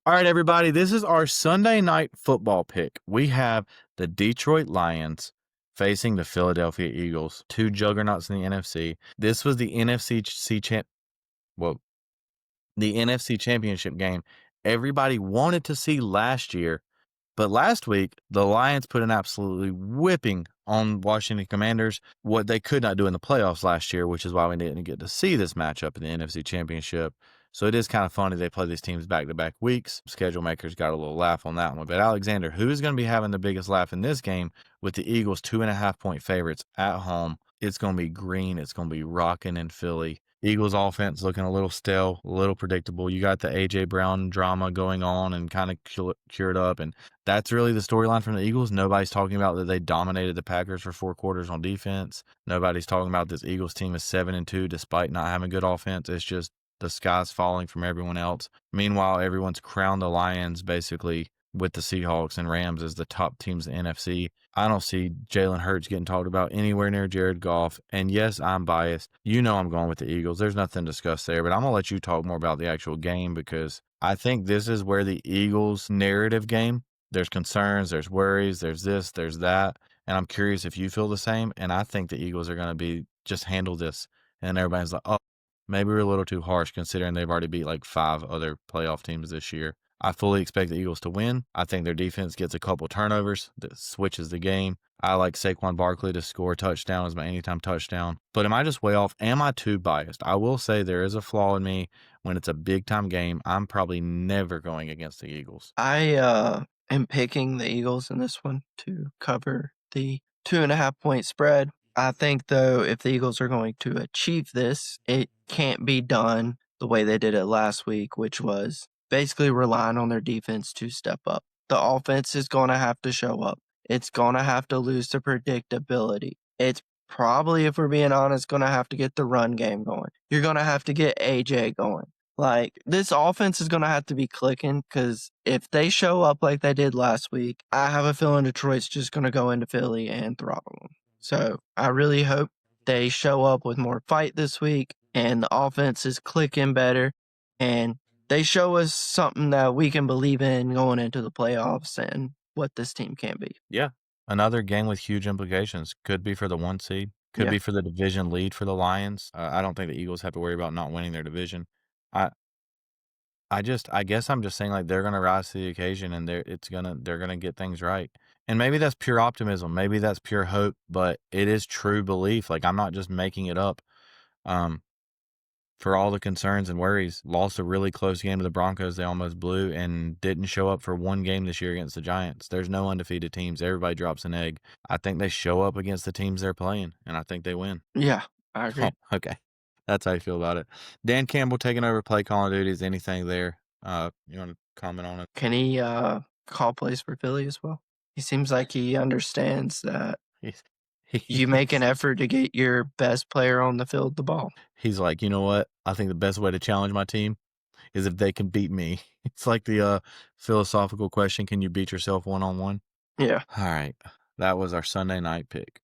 All right, everybody, this is our Sunday night football pick. We have the Detroit Lions facing the Philadelphia Eagles, two juggernauts in the NFC. This was the the NFC Championship game everybody wanted to see last year. But last week, the Lions put an absolutely whipping on Washington Commanders, what they could not do in the playoffs last year, which is why we didn't get to see this matchup in the NFC Championship. So it is kind of funny they play these teams back-to-back weeks. Schedule makers got a little laugh on that one. But Alexander, who is going to be having the biggest laugh in this game with the Eagles 2.5-point favorites at home? It's going to be green. It's going to be rocking in Philly. Eagles offense looking a little stale, a little predictable. You got the A.J. Brown drama going on and kind of cured up. And that's really the storyline from the Eagles. Nobody's talking about that they dominated the Packers for 4 quarters on defense. Nobody's talking about this Eagles team is 7-2 despite not having good offense. It's just the sky's falling from everyone else. Meanwhile, everyone's crowned the Lions basically with the Seahawks and Rams as the top teams in the NFC. I don't see Jalen Hurts getting talked about anywhere near Jared Goff. And yes, I'm biased. You know I'm going with the Eagles. There's nothing to discuss there, but I'm going to let you talk more about the actual game because I think this is where the Eagles narrative game, there's concerns, there's worries, there's this, there's that. And I'm curious if you feel the same. And I think the Eagles are going to just handle this. And everybody's like, oh, maybe we're a little too harsh considering they've already beat like 5 other playoff teams this year. I fully expect the Eagles to win. I think their defense gets a couple turnovers that switches the game. I like Saquon Barkley to score a touchdown as my anytime touchdown. But am I just way off? Am I too biased? I will say there is a flaw in me when it's a big-time game. I'm probably never going against the Eagles. I am picking the Eagles in this one to cover the 2.5-point spread. I think, though, if the Eagles are going to achieve this, it can't be done the way they did it last week, which was basically relying on their defense to step up. The offense is going to have to show up. It's going to have to lose the predictability. It's probably, if we're being honest, going to have to get the run game going. You're going to have to get AJ going. Like, this offense is going to have to be clicking because if they show up like they did last week, I have a feeling Detroit's just going to go into Philly and throttle them. So I really hope they show up with more fight this week and the offense is clicking better and they show us something that we can believe in going into the playoffs and what this team can be. Yeah. Another game with huge implications. Could be for the 1 seed. Could be for the division lead for the Lions. I don't think the Eagles have to worry about not winning their division. I guess I'm just saying like they're gonna rise to the occasion and they're gonna get things right. And maybe that's pure optimism. Maybe that's pure hope, but it is true belief. Like I'm not just making it up. For all the concerns and worries, lost a really close game to the Broncos they almost blew and didn't show up for 1 game this year against the Giants. There's no undefeated teams. Everybody drops an egg. I think they show up against the teams they're playing, and I think they win. Yeah, I agree. Oh, okay. That's how you feel about it. Dan Campbell taking over play calling duties. Anything there? You want to comment on it? Can he call plays for Philly as well? He seems like he understands that you make an effort to get your best player on the field the ball. He's like, you know what? I think the best way to challenge my team is if they can beat me. It's like the philosophical question, can you beat yourself one-on-one? Yeah. All right. That was our Sunday night pick.